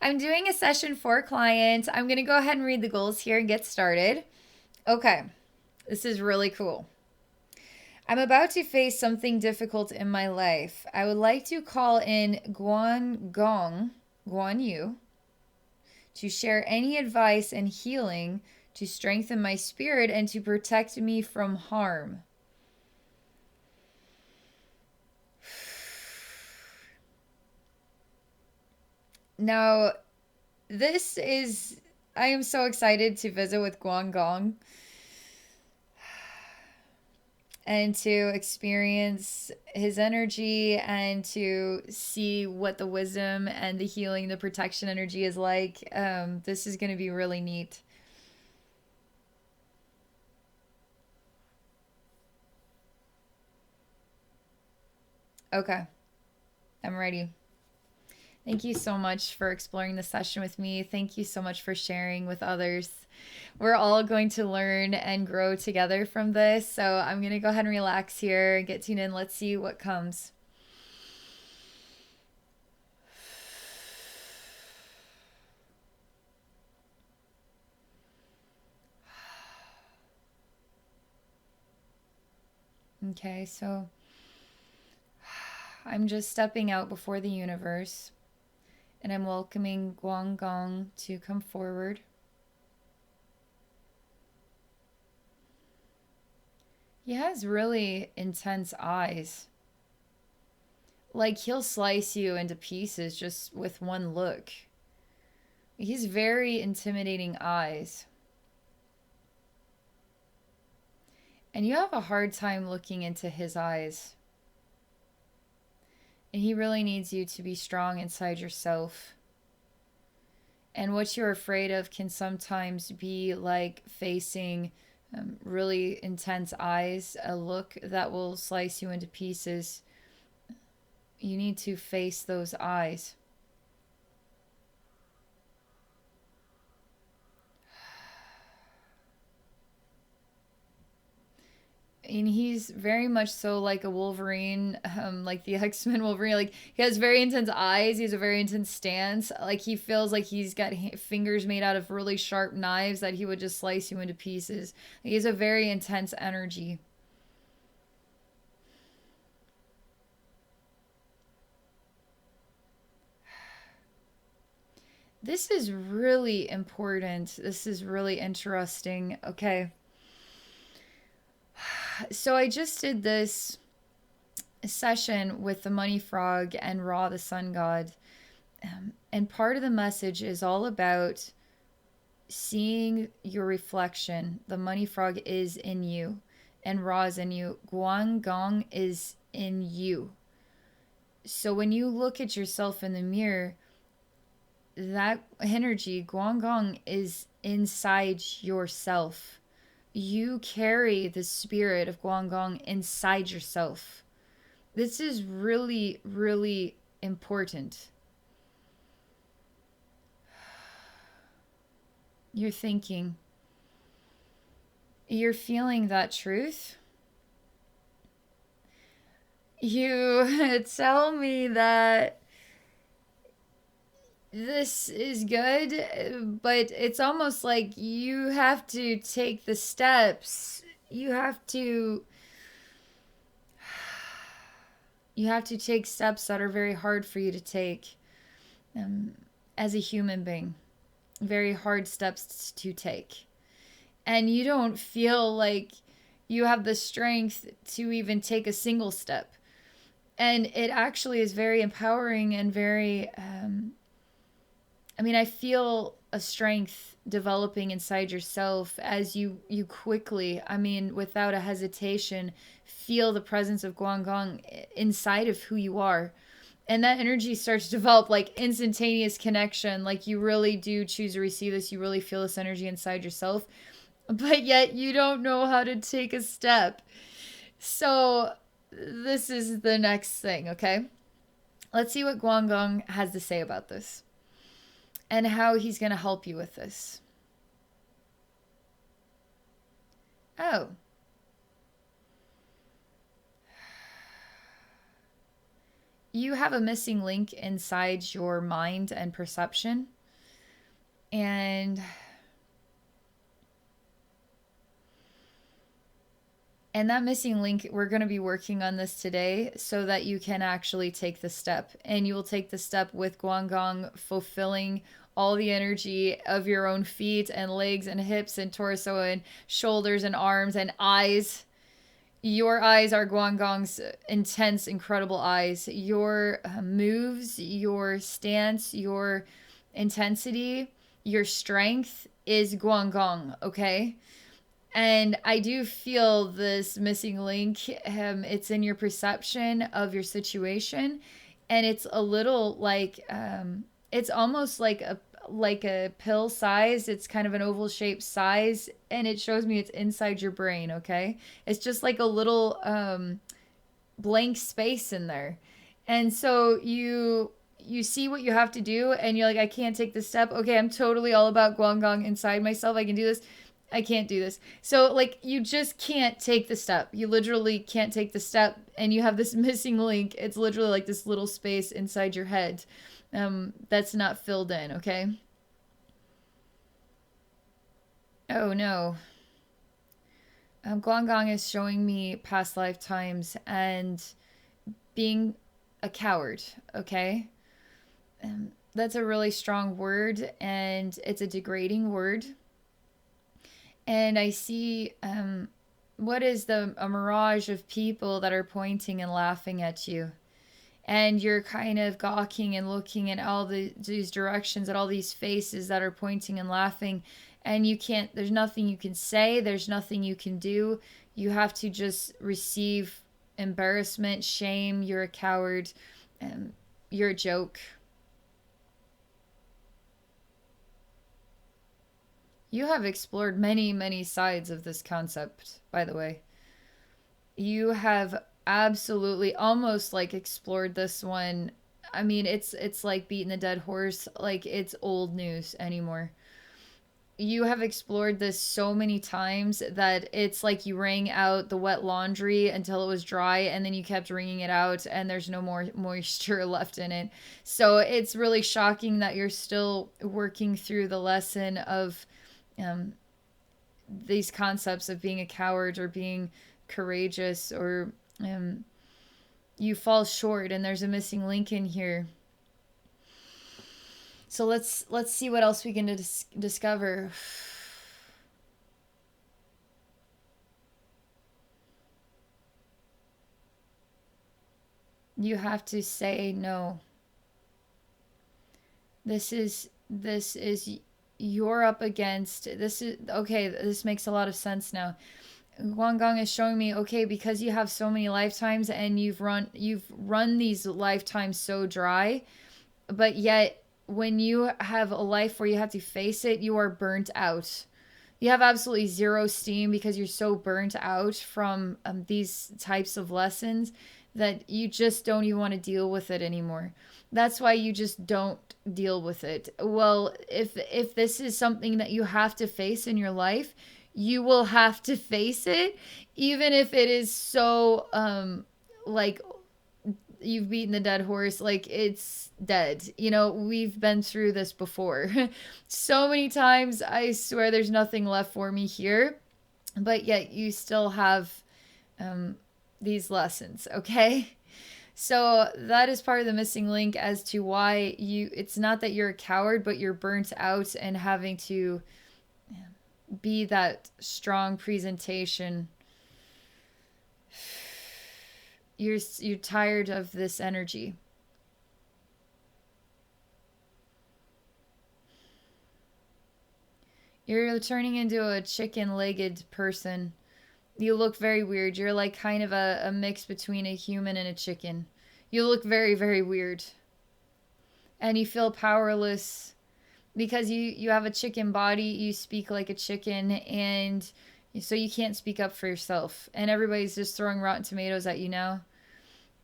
I'm doing a session for a client. I'm going to go ahead and read the goals here and get started. Okay, this is really cool. I'm about to face something difficult in my life. I would like to call in Guan Gong, Guan Yu, to share any advice and healing to strengthen my spirit and to protect me from harm. Now, I am so excited to visit with Guan Gong and to experience his energy and to see what the wisdom and the healing, the protection energy is like. This is going to be really neat. Okay, I'm ready. Thank you so much for exploring the session with me. Thank you so much for sharing with others. We're all going to learn and grow together from this. So I'm going to go ahead and relax here and get tuned in. Let's see what comes. Okay, so I'm just stepping out before the universe and I'm welcoming Guan Gong to come forward. He has really intense eyes. Like he'll slice you into pieces just with one look. He's very intimidating eyes. And you have a hard time looking into his eyes. And he really needs you to be strong inside yourself. And what you're afraid of can sometimes be like facing really intense eyes, a look that will slice you into pieces. You need to face those eyes. And he's very much so like a Wolverine, like the X-Men Wolverine. Like he has very intense eyes. He has a very intense stance. Like he feels like he's got fingers made out of really sharp knives that he would just slice you into pieces. He has a very intense energy. This is really important. This is really interesting. Okay. So I just did this session with the money frog and Ra, the sun god. And part of the message is all about seeing your reflection. The money frog is in you, and Ra is in you. Guan Gong is in you. So when you look at yourself in the mirror, that energy, Guan Gong, is inside yourself. You carry the spirit of Guan Gong inside yourself. This is really, really important. You're thinking, you're feeling that truth. You tell me that this is good, but it's almost like you have to take the steps. You have to take steps that are very hard for you to take as a human being. Very hard steps to take. And you don't feel like you have the strength to even take a single step. And it actually is very empowering and very, I feel a strength developing inside yourself as you quickly, without a hesitation, feel the presence of Guan Gong inside of who you are. And that energy starts to develop like instantaneous connection. Like you really do choose to receive this. You really feel this energy inside yourself. But yet you don't know how to take a step. So this is the next thing, okay? Let's see what Guan Gong has to say about this and how he's going to help you with this. Oh. You have a missing link inside your mind and perception. And And that missing link, we're going to be working on this today so that you can actually take the step. And you will take the step with Guan Gong, fulfilling all the energy of your own feet and legs and hips and torso and shoulders and arms and eyes. Your eyes are Guan Gong's intense, incredible eyes. Your moves, your stance, your intensity, your strength is Guan Gong, okay? And I do feel this missing link. It's in your perception of your situation, and it's a little like it's almost like a pill size. It's kind of an oval shaped size, and it shows me it's inside your brain. Okay, it's just like a little blank space in there, and so you see what you have to do, and you're like, I can't take this step. Okay, I'm totally all about Guangdong inside myself. I can do this. I can't do this. So, like, you just can't take the step. You literally can't take the step, and you have this missing link. It's literally like this little space inside your head that's not filled in, okay? Oh no. Guangdong is showing me past lifetimes and being a coward, okay? That's a really strong word, and it's a degrading word. And I see what is a mirage of people that are pointing and laughing at you. And you're kind of gawking and looking at all these directions, at all these faces that are pointing and laughing. And you can't, there's nothing you can say, there's nothing you can do. You have to just receive embarrassment, shame. You're a coward. You're a joke. You have explored many, many sides of this concept, by the way. You have absolutely almost like explored this one. I mean, it's like beating the dead horse, like it's old news anymore. You have explored this so many times that it's like you wring out the wet laundry until it was dry, and then you kept wringing it out and there's no more moisture left in it. So it's really shocking that you're still working through the lesson of um, these concepts of being a coward or being courageous, or um, you fall short and there's a missing link in here. So let's see what else we can discover. You have to say no. This is you're up against. This is okay. This makes a lot of sense now. Guan Gong is showing me, okay, because you have so many lifetimes and you've run these lifetimes so dry, but yet when you have a life where you have to face it, you are burnt out. You have absolutely zero steam because you're so burnt out from these types of lessons that you just don't even want to deal with it anymore. That's why you just don't deal with it. Well, if this is something that you have to face in your life, you will have to face it, even if it is so like you've beaten the dead horse, like it's dead. You know, we've been through this before. So many times, I swear there's nothing left for me here, but yet you still have um, these lessons, okay? So that is part of the missing link as to why it's not that you're a coward, but you're burnt out and having to be that strong presentation. You're tired of this energy. You're turning into a chicken-legged person. You look very weird. You're like kind of a mix between a human and a chicken. You look very, very weird. And you feel powerless because you have a chicken body. You speak like a chicken, and so you can't speak up for yourself. And everybody's just throwing rotten tomatoes at you now.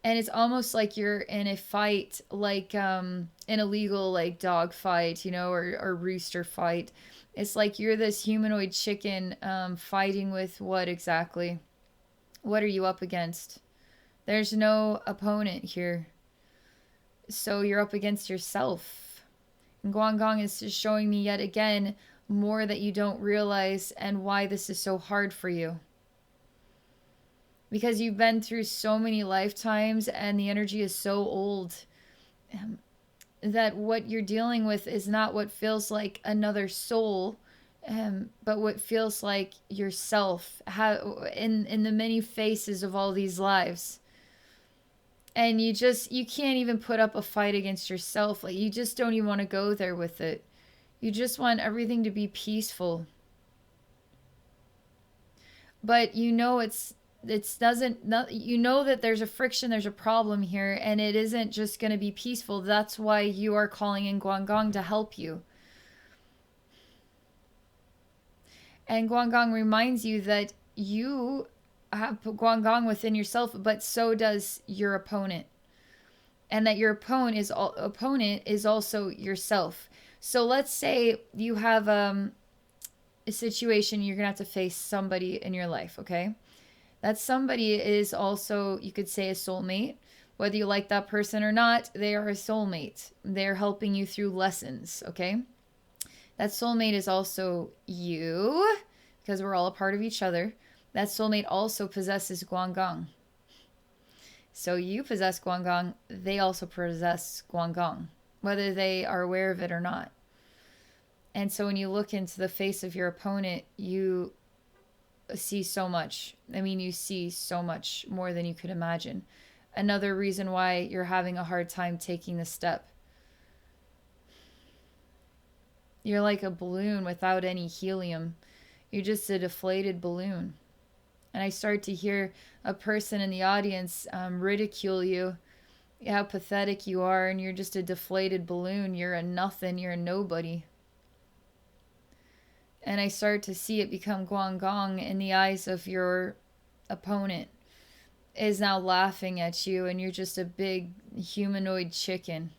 And it's almost like you're in a fight, like an illegal like dog fight, or rooster fight. It's like you're this humanoid chicken fighting with what exactly? What are you up against? There's no opponent here. So you're up against yourself. Guan Gong is just showing me yet again more that you don't realize and why this is so hard for you. Because you've been through so many lifetimes and the energy is so old, that what you're dealing with is not what feels like another soul, but what feels like yourself in the many faces of all these lives. And you can't even put up a fight against yourself. Like, you just don't even want to go there with it. You just want everything to be peaceful. But you know you know that there's a friction, there's a problem here, and it isn't just going to be peaceful. That's why you are calling in Guan Gong to help you. And Guan Gong reminds you that you have Guan Gong within yourself, but so does your opponent. And that your opponent is also yourself. So let's say you have a situation, you're going to have to face somebody in your life, okay? That somebody is also, you could say, a soulmate. Whether you like that person or not, they are a soulmate. They're helping you through lessons, okay? That soulmate is also you, because we're all a part of each other. That soulmate also possesses Guan Gong. So you possess Guan Gong, they also possess Guan Gong, whether they are aware of it or not. And so when you look into the face of your opponent, you see so much. I mean, you see so much more than you could imagine. Another reason why you're having a hard time taking the step. You're like a balloon without any helium. You're just a deflated balloon. And I start to hear a person in the audience ridicule you, how pathetic you are, and you're just a deflated balloon. You're a nothing. You're a nobody. And I start to see it become Guan Gong in the eyes of your opponent is now laughing at you, and you're just a big humanoid chicken.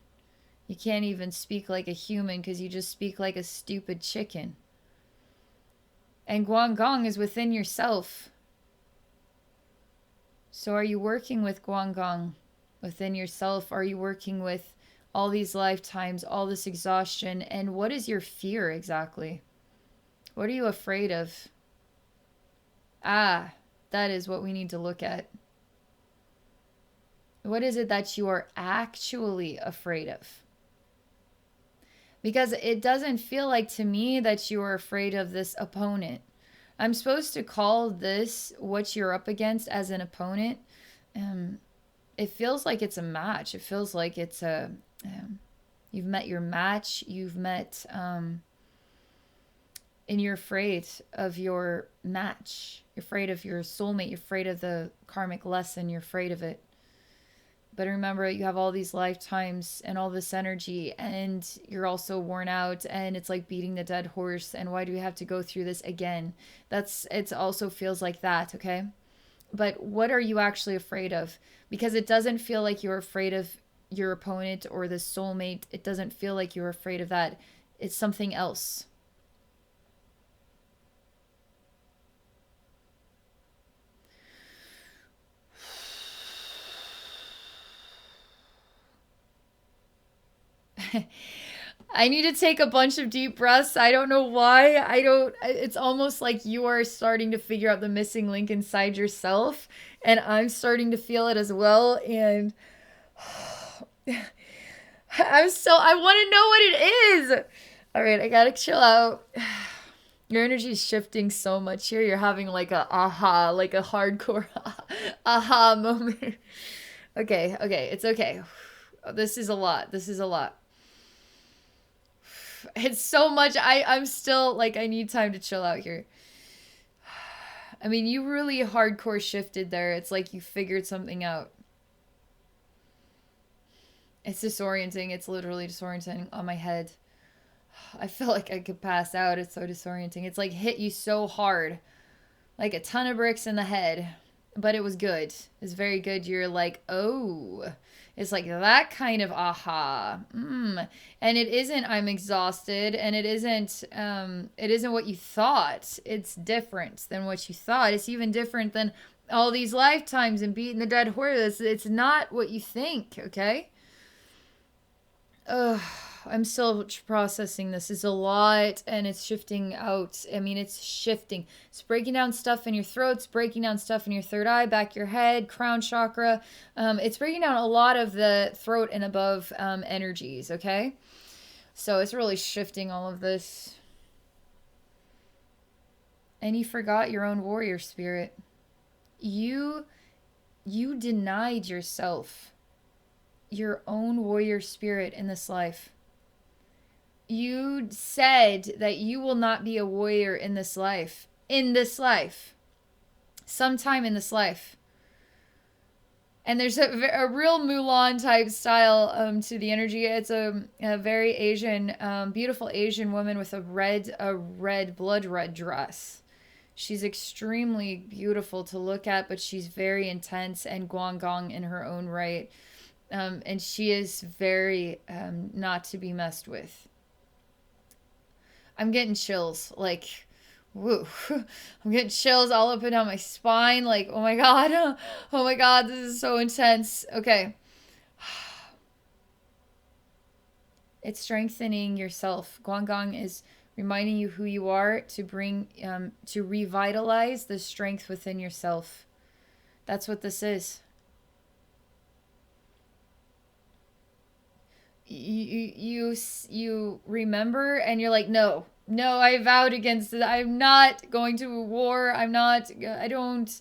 You can't even speak like a human because you just speak like a stupid chicken. And Guan Gong is within yourself. So are you working with Guan Gong within yourself? Are you working with all these lifetimes, all this exhaustion? And what is your fear exactly? What are you afraid of? That is what we need to look at. What is it that you are actually afraid of? Because it doesn't feel like to me that you are afraid of this opponent. I'm supposed to call this what you're up against as an opponent. It feels like it's a match. It feels like it's you've met your match. You've met, and you're afraid of your match. You're afraid of your soulmate. You're afraid of the karmic lesson. You're afraid of it. But remember, you have all these lifetimes and all this energy, and you're also worn out, and it's like beating the dead horse. And why do we have to go through this again? It also feels like that, okay? But what are you actually afraid of? Because it doesn't feel like you're afraid of your opponent or the soulmate. It doesn't feel like you're afraid of that. It's something else. I need to take a bunch of deep breaths. I don't know why. It's almost like you are starting to figure out the missing link inside yourself, and I'm starting to feel it as well. And I want to know what it is. All right, I gotta chill out. Your energy is shifting so much here. You're having like a hardcore aha moment. Okay, it's okay. This is a lot. It's so much. I'm still like, I need time to chill out here. I mean, you really hardcore shifted there. It's like you figured something out. It's disorienting. It's literally disorienting on my head. I feel like I could pass out. It's so disorienting. It's like hit you so hard. Like a ton of bricks in the head. But it was good. It's very good. You're like, oh. It's like that kind of aha. And it isn't I'm exhausted, and it isn't what you thought. It's different than what you thought. It's even different than all these lifetimes and beating the dead horse. It's not what you think, okay? Ugh. I'm still processing this. It's a lot and it's shifting out. I mean, it's shifting. It's breaking down stuff in your throat. It's breaking down stuff in your third eye, back of your head, crown chakra. It's breaking down a lot of the throat and above energies, okay? So it's really shifting all of this. And you forgot your own warrior spirit. You denied yourself your own warrior spirit in this life. You said that you will not be a warrior in this life. In this life. Sometime in this life. And there's a real Mulan type style to the energy. It's a very Asian, beautiful Asian woman with a blood red dress. She's extremely beautiful to look at, but she's very intense and Guan Gong in her own right. And she is very not to be messed with. I'm getting chills, like, woo. I'm getting chills all up and down my spine, like, oh my God, this is so intense. Okay. It's strengthening yourself. Guan Gong is reminding you who you are to bring, to revitalize the strength within yourself. That's what this is. You remember and you're like, no, I vowed against it. I'm not going to war. I don't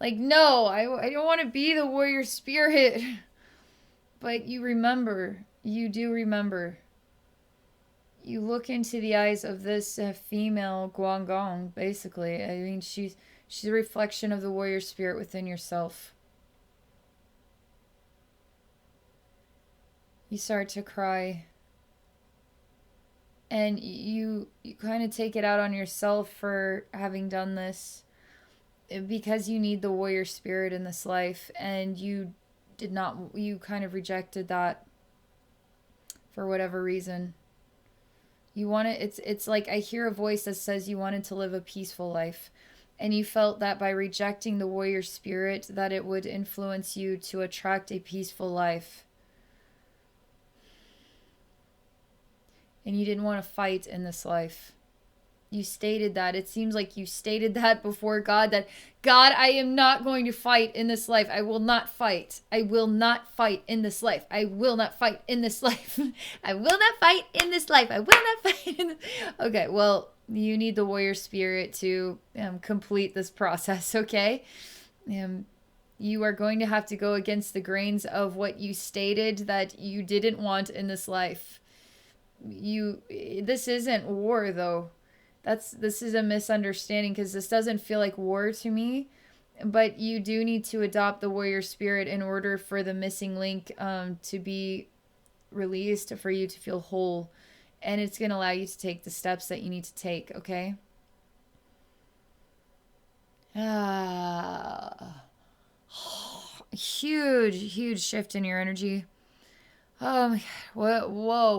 want to be the warrior spirit. But you remember, you do remember. You look into the eyes of this female Guan Gong, basically. I mean, she's a reflection of the warrior spirit within yourself. You start to cry. And you kind of take it out on yourself for having done this. Because you need the warrior spirit in this life. And you kind of rejected that for whatever reason. You want it, it's like I hear a voice that says you wanted to live a peaceful life. And you felt that by rejecting the warrior spirit that it would influence you to attract a peaceful life. And you didn't want to fight in this life. You stated that. It seems like you stated that before God, that God, I am not going to fight in this life. I will not fight. I will not fight in this life. I will not fight in this life. I will not fight in this life. I will not fight in this. Okay, well, you need the warrior spirit to complete this process, okay? You are going to have to go against the grains of what you stated that you didn't want in this life. This isn't war though. This is a misunderstanding because this doesn't feel like war to me, but you do need to adopt the warrior spirit in order for the missing link to be released, for you to feel whole, and it's going to allow you to take the steps that you need to take, okay? Huge shift in your energy. Oh my God.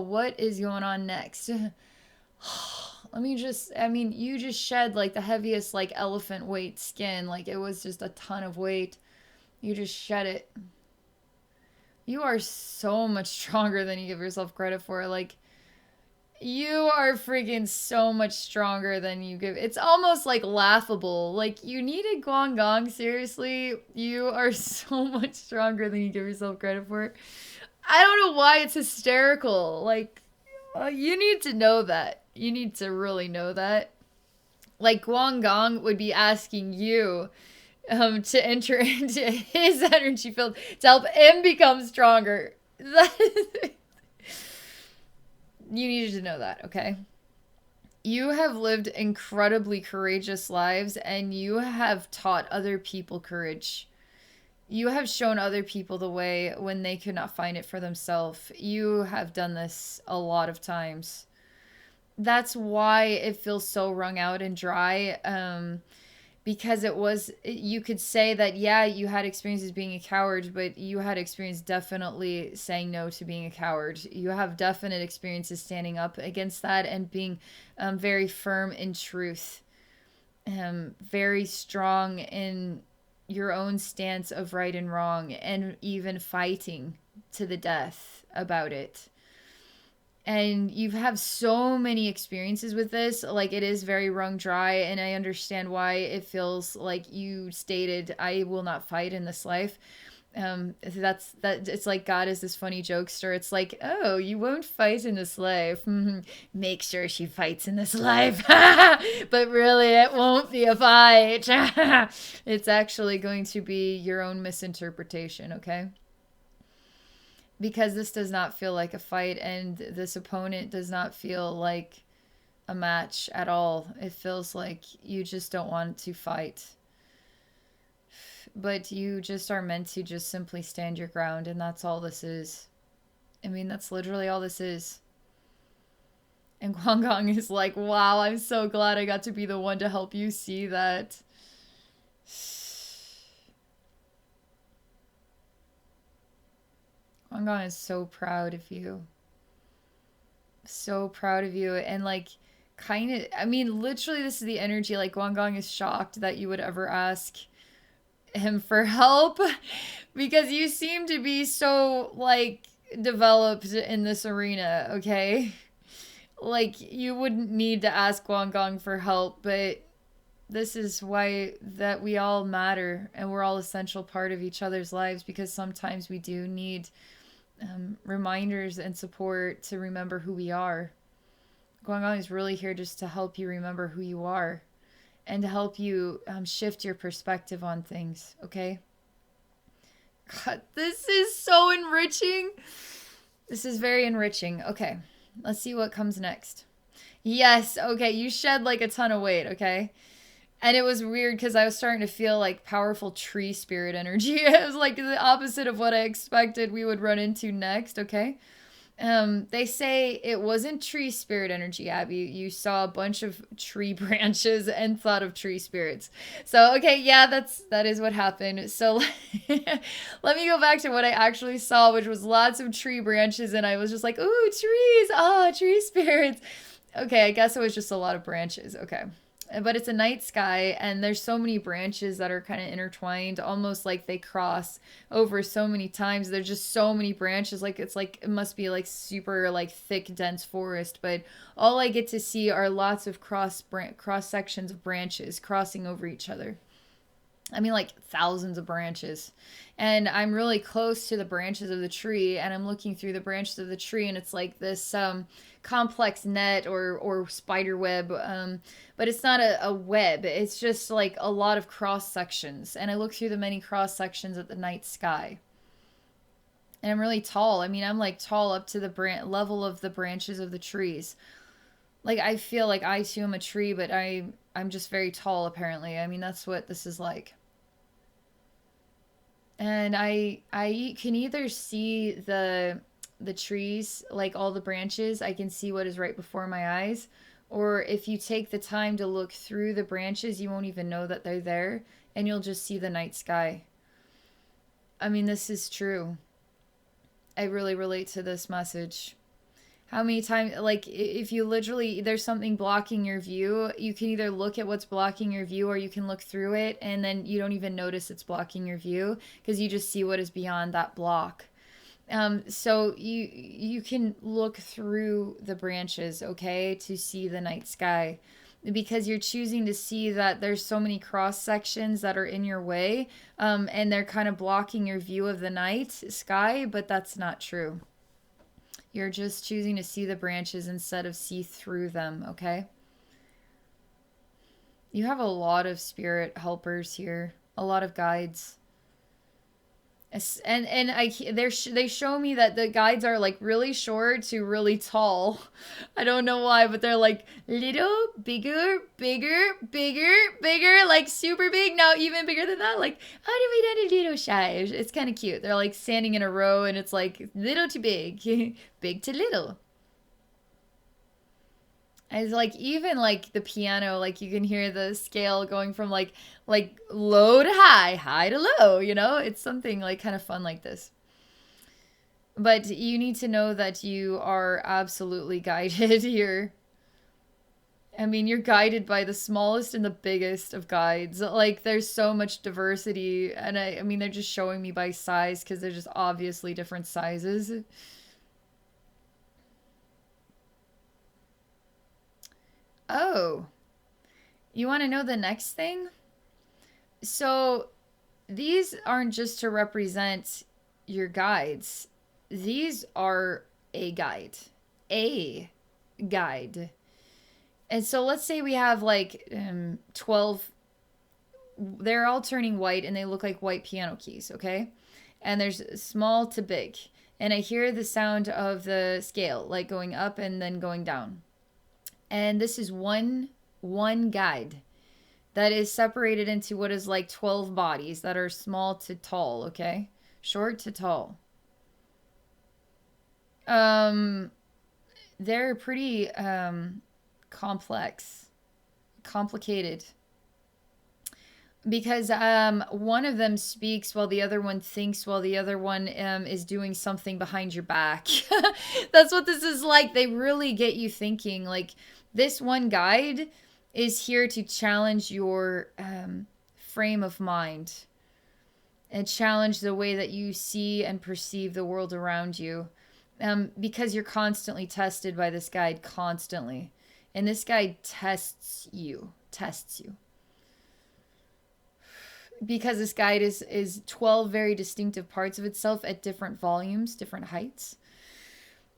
What is going on next? You just shed like the heaviest like elephant weight skin. Like it was just a ton of weight. You just shed it. You are so much stronger than you give yourself credit for. Like you are freaking so much stronger than you give. It's almost like laughable. Like you needed Guan Gong. Seriously, you are so much stronger than you give yourself credit for. I don't know why it's hysterical. Like, you need to know that. You need to really know that. Like, Guan Gong would be asking you to enter into his energy field to help him become stronger. You needed to know that, okay? You have lived incredibly courageous lives, and you have taught other people courage. You have shown other people the way when they could not find it for themselves. You have done this a lot of times. That's why it feels so wrung out and dry. Because you could say that, yeah, you had experiences being a coward, but you had experience definitely saying no to being a coward. You have definite experiences standing up against that and being very firm in truth. Very strong in your own stance of right and wrong, and even fighting to the death about it. And you have so many experiences with this. Like, it is very wrung dry, and I understand why it feels like you stated, I will not fight in this life. That's that. It's like God is this funny jokester. It's like, oh, you won't fight in this life. Make sure she fights in this life. But really, it won't be a fight. It's actually going to be your own misinterpretation, okay? Because this does not feel like a fight, and this opponent does not feel like a match at all. It feels like you just don't want to fight. But you just are meant to just simply stand your ground, and that's all this is. I mean, that's literally all this is. And Guan Gong is like, wow, I'm so glad I got to be the one to help you see that. Guan Gong is so proud of you. So proud of you. And like, kind of, I mean, literally, this is the energy. Like, Guan Gong is shocked that you would ever ask him for help because you seem to be so, like, developed in this arena, okay? Like, you wouldn't need to ask Guan Gong for help, but this is why that we all matter and we're all essential part of each other's lives, because sometimes we do need reminders and support to remember who we are. Guan Gong is really here just to help you remember who you are and to help you shift your perspective on things, okay? God, this is so enriching. This is very enriching. Okay, let's see what comes next. Yes, okay, you shed like a ton of weight, okay? And it was weird because I was starting to feel like powerful tree spirit energy. It was like the opposite of what I expected we would run into next, okay? They say it wasn't tree spirit energy, Abby. You saw a bunch of tree branches and thought of tree spirits. So, okay, yeah, that is what happened. So let me go back to what I actually saw, which was lots of tree branches, and I was just like, ooh, trees, oh, tree spirits. Okay, I guess it was just a lot of branches. Okay. But it's a night sky, and there's so many branches that are kind of intertwined, almost like they cross over so many times. There's just so many branches, like it's like it must be like super like thick, dense forest. But all I get to see are lots of cross sections of branches crossing over each other. I mean, like thousands of branches. And I'm really close to the branches of the tree, and I'm looking through the branches of the tree, and it's like this complex net or spider web. But it's not a web. It's just like a lot of cross sections. And I look through the many cross sections at the night sky. And I'm really tall. I mean, I'm like tall up to the level of the branches of the trees. Like, I feel like I too am a tree, but I'm just very tall, apparently. I mean, that's what this is like. And I can either see the trees, like all the branches, I can see what is right before my eyes. Or if you take the time to look through the branches, you won't even know that they're there, and you'll just see the night sky. I mean, this is true. I really relate to this message. How many times, like, if you literally, there's something blocking your view, you can either look at what's blocking your view or you can look through it, and then you don't even notice it's blocking your view because you just see what is beyond that block. So you can look through the branches, okay, to see the night sky, because you're choosing to see that there's so many cross sections that are in your way, and they're kind of blocking your view of the night sky, but that's not true. You're just choosing to see the branches instead of see through them, okay? You have a lot of spirit helpers here, a lot of guides. And they show me that the guides are like really short to really tall. I don't know why, but they're like little, bigger, bigger, bigger, bigger, like super big. Now even bigger than that. Like, how do we done a little shy? It's kind of cute. They're like standing in a row, and it's like little to big, big to little. It's like even like the piano, like you can hear the scale going from like low to high, high to low, you know? It's something like kind of fun like this. But you need to know that you are absolutely guided here. I mean, you're guided by the smallest and the biggest of guides. Like, there's so much diversity, and I mean, they're just showing me by size because they're just obviously different sizes. Oh, you want to know the next thing? So these aren't just to represent your guides. These are a guide. A guide. And so let's say we have like 12, they're all turning white and they look like white piano keys, okay? And there's small to big. And I hear the sound of the scale, like going up and then going down. And this is one guide that is separated into what is like 12 bodies that are small to tall, okay? Short to tall. Um they're pretty complex, complicated, because one of them speaks while the other one thinks, while the other one is doing something behind your back. That's what this is like. They really get you thinking. Like, this one guide is here to challenge your frame of mind and challenge the way that you see and perceive the world around you, because you're constantly tested by this guide, constantly. And this guide tests you, because this guide is 12 very distinctive parts of itself at different volumes, different heights.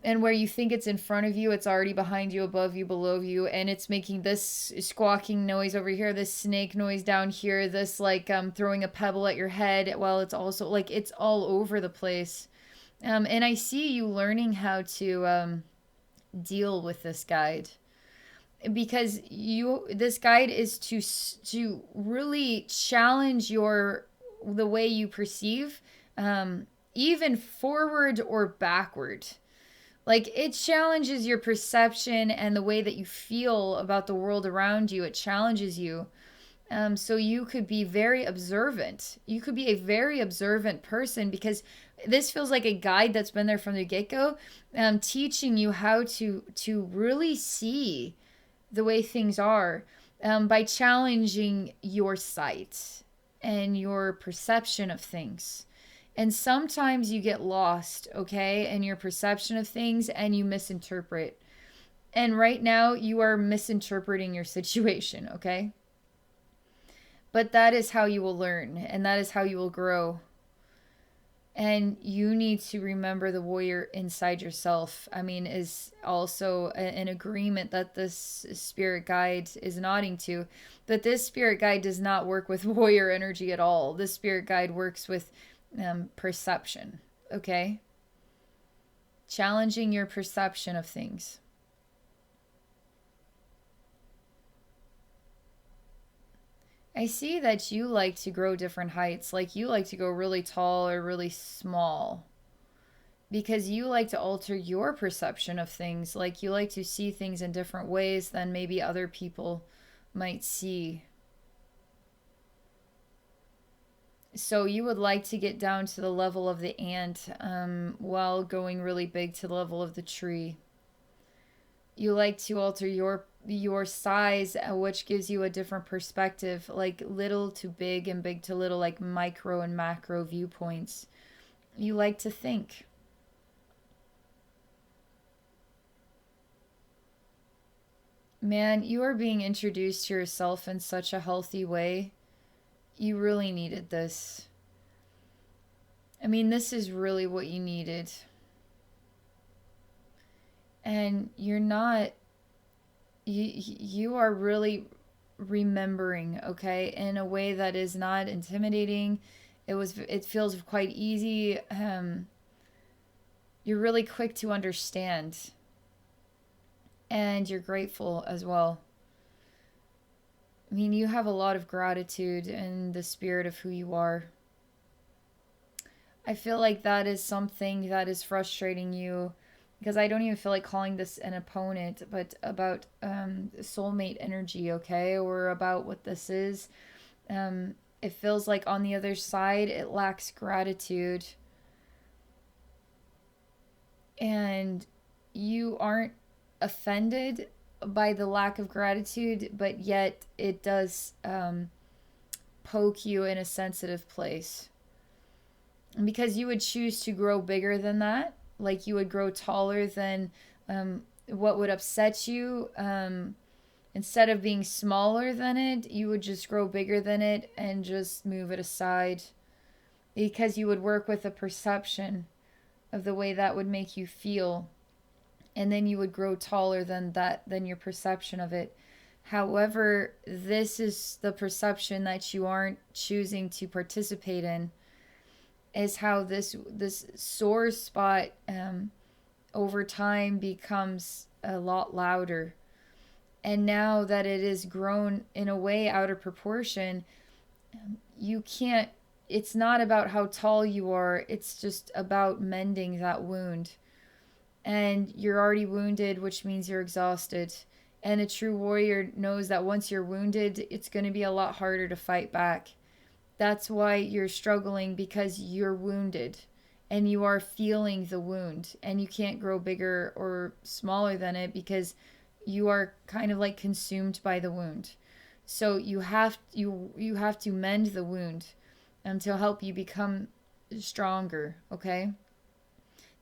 And where you think it's in front of you, it's already behind you, above you, below you, and it's making this squawking noise over here, this snake noise down here, this like throwing a pebble at your head, while it's also like it's all over the place. And I see you learning how to deal with this guide, because this guide is to really challenge the way you perceive, even forward or backward. Like, it challenges your perception and the way that you feel about the world around you. It challenges you. So you could be very observant. You could be a very observant person, because this feels like a guide that's been there from the get-go, teaching you how to really see the way things are, by challenging your sight and your perception of things. And sometimes you get lost, okay, in your perception of things and you misinterpret. And right now you are misinterpreting your situation, okay? But that is how you will learn, and that is how you will grow. And you need to remember the warrior inside yourself. I mean, is also an agreement that this spirit guide is nodding to. But this spirit guide does not work with warrior energy at all. This spirit guide works with perception, okay? Challenging your perception of things. I see that you like to grow different heights. Like, you like to go really tall or really small, because you like to alter your perception of things. Like, you like to see things in different ways than maybe other people might see. So you would like to get down to the level of the ant, while going really big to the level of the tree. You like to alter your size, which gives you a different perspective, like little to big and big to little, like micro and macro viewpoints. You like to think. Man, you are being introduced to yourself in such a healthy way. You really needed this. I mean, this is really what you needed. And you are really remembering, okay, in a way that is not intimidating. It feels quite easy. You're really quick to understand, and you're grateful as well. I mean, you have a lot of gratitude in the spirit of who you are. I feel like that is something that is frustrating you, because I don't even feel like calling this an opponent, but about soulmate energy, okay? Or about what this is. It feels like on the other side, it lacks gratitude. And you aren't offended by the lack of gratitude, but yet it does poke you in a sensitive place. Because you would choose to grow bigger than that. Like, you would grow taller than what would upset you. And Instead of being smaller than it, you would just grow bigger than it and just move it aside, because you would work with a perception of the way that would make you feel, and then you would grow taller than that, than your perception of it. However, this is the perception that you aren't choosing to participate in, is how this sore spot over time becomes a lot louder. And now that it is grown in a way out of proportion, you can't, it's not about how tall you are, it's just about mending that wound. And you're already wounded, which means you're exhausted. And a true warrior knows that once you're wounded, it's going to be a lot harder to fight back. That's why you're struggling, because you're wounded and you are feeling the wound, and you can't grow bigger or smaller than it because you are kind of like consumed by the wound. So you have to mend the wound to help you become stronger, okay?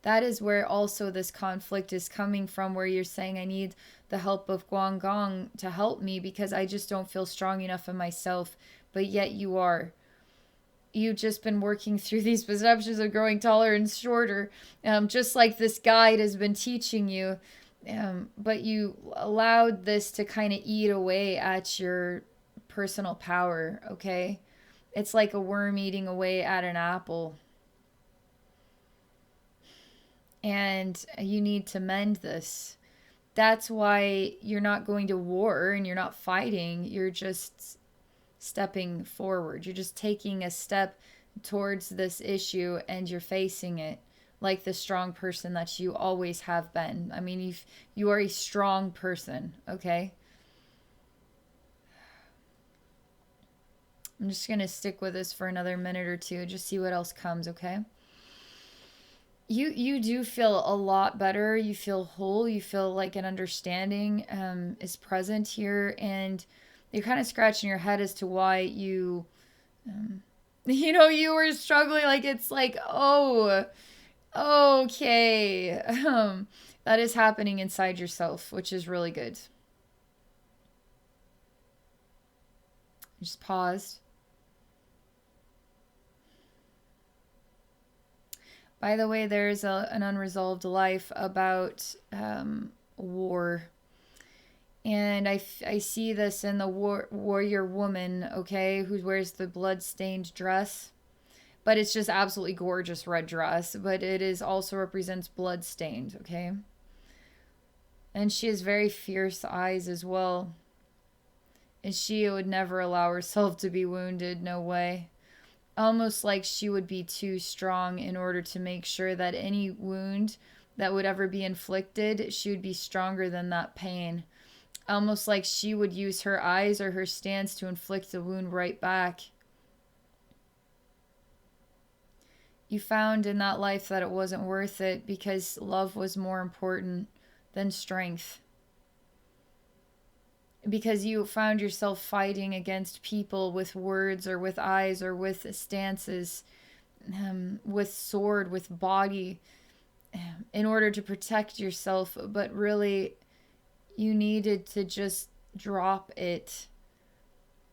That is where also this conflict is coming from, where you're saying, I need the help of Guan Gong to help me because I just don't feel strong enough in myself. But yet you are. You've just been working through these perceptions of growing taller and shorter, just like this guide has been teaching you. But you allowed this to kind of eat away at your personal power, okay? It's like a worm eating away at an apple. And you need to mend this. That's why you're not going to war and you're not fighting. You're just stepping forward. You're just taking a step towards this issue and you're facing it like the strong person that you always have been. I mean, you are a strong person, okay? I'm just going to stick with this for another minute or two, just see what else comes, okay? You do feel a lot better. You feel whole. You feel like an understanding is present here, and you're kind of scratching your head as to why you, you were struggling. Like it's like, oh, okay, that is happening inside yourself, which is really good. Just paused. By the way, there's an unresolved life about war. And I see this in the warrior woman, okay, who wears the blood-stained dress. But it's just absolutely gorgeous red dress. But it is also represents blood-stained, okay? And she has very fierce eyes as well. And she would never allow herself to be wounded, no way. Almost like she would be too strong in order to make sure that any wound that would ever be inflicted, she would be stronger than that pain. Almost like she would use her eyes or her stance to inflict the wound right back. You found in that life that it wasn't worth it because love was more important than strength. Because you found yourself fighting against people with words or with eyes or with stances, with sword, with body, in order to protect yourself. But really, you needed to just drop it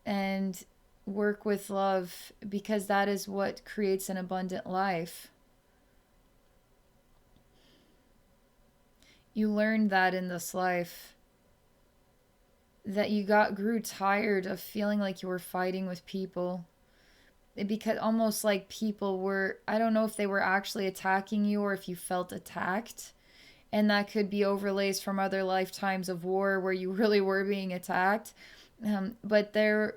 and work with love, because that is what creates an abundant life. You learned that in this life. That you grew tired of feeling like you were fighting with people, because almost like people were, I don't know if they were actually attacking you or if you felt attacked, and that could be overlays from other lifetimes of war where you really were being attacked, but there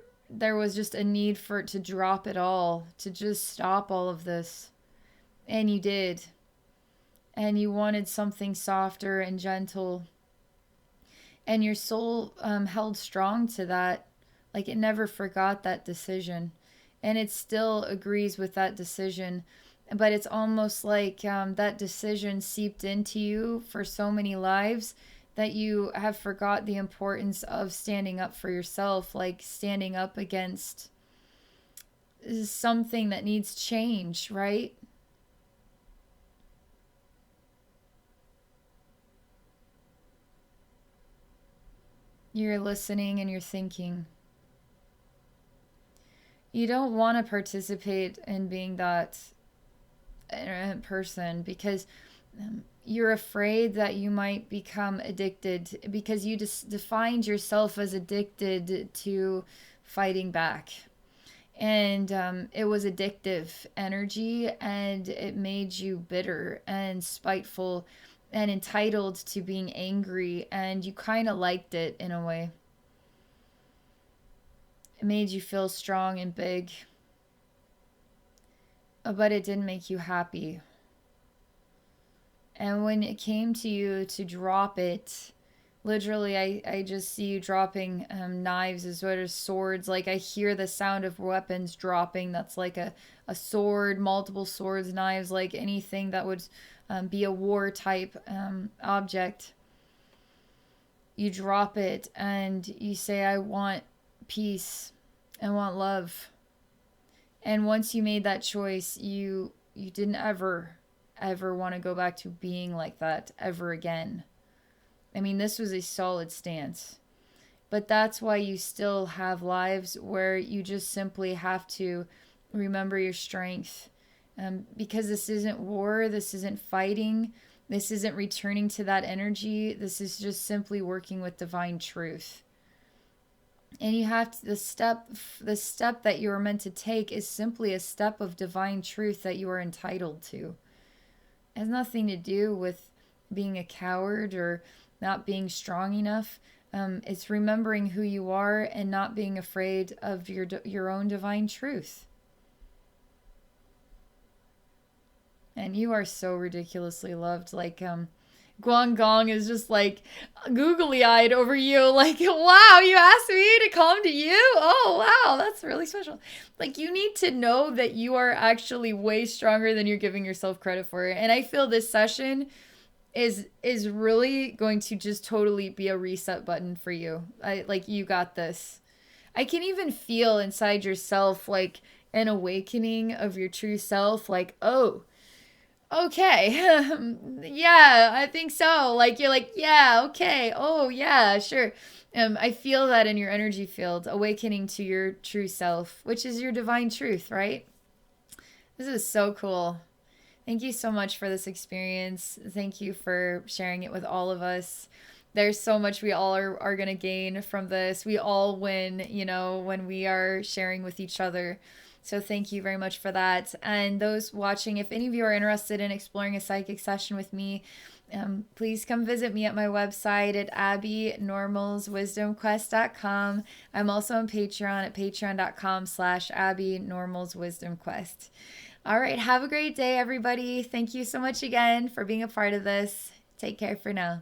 was just a need for it to drop it all, to just stop all of this, and you did, and you wanted something softer and gentle. And your soul held strong to that. Like it never forgot that decision. And it still agrees with that decision. But it's almost like that decision seeped into you for so many lives that you have forgot the importance of standing up for yourself. Like standing up against something that needs change, right? You're listening and you're thinking. You don't want to participate in being that person because you're afraid that you might become addicted because you just defined yourself as addicted to fighting back. And it was addictive energy and it made you bitter and spiteful and entitled to being angry, and you kind of liked it in a way. It made you feel strong and big, but it didn't make you happy. And when it came to you to drop it, literally, I just see you dropping knives as well as swords. Like I hear the sound of weapons dropping. That's like a sword, multiple swords, knives, like anything that would be a war type object. You drop it and you say, I want peace. I want love. And once you made that choice, you didn't ever want to go back to being like that ever again. I mean, this was a solid stance. But that's why you still have lives where you just simply have to remember your strength. Because this isn't war, this isn't fighting, this isn't returning to that energy. This is just simply working with divine truth. And you have to, the step that you are meant to take is simply a step of divine truth that you are entitled to. It has nothing to do with being a coward or not being strong enough. It's remembering who you are and not being afraid of your own divine truth. And you are so ridiculously loved. Like, Guan Gong is just like googly eyed over you. Like, wow, you asked me to come to you? Oh, wow, that's really special. Like, you need to know that you are actually way stronger than you're giving yourself credit for. And I feel this session is really going to just totally be a reset button for you. Like, you got this. I can even feel inside yourself like an awakening of your true self. Like, oh, okay. Yeah, I think so. Like, you're like, yeah, okay. Oh, yeah, sure. I feel that in your energy field, awakening to your true self, which is your divine truth, right? This is so cool. Thank you so much for this experience. Thank you for sharing it with all of us. There's so much we all are going to gain from this. We all win, when we are sharing with each other. So thank you very much for that. And those watching, if any of you are interested in exploring a psychic session with me, please come visit me at my website at abbeynormalswisdomquest.com. I'm also on Patreon at patreon.com/abbeynormalswisdomquest. All right, have a great day, everybody. Thank you so much again for being a part of this. Take care for now.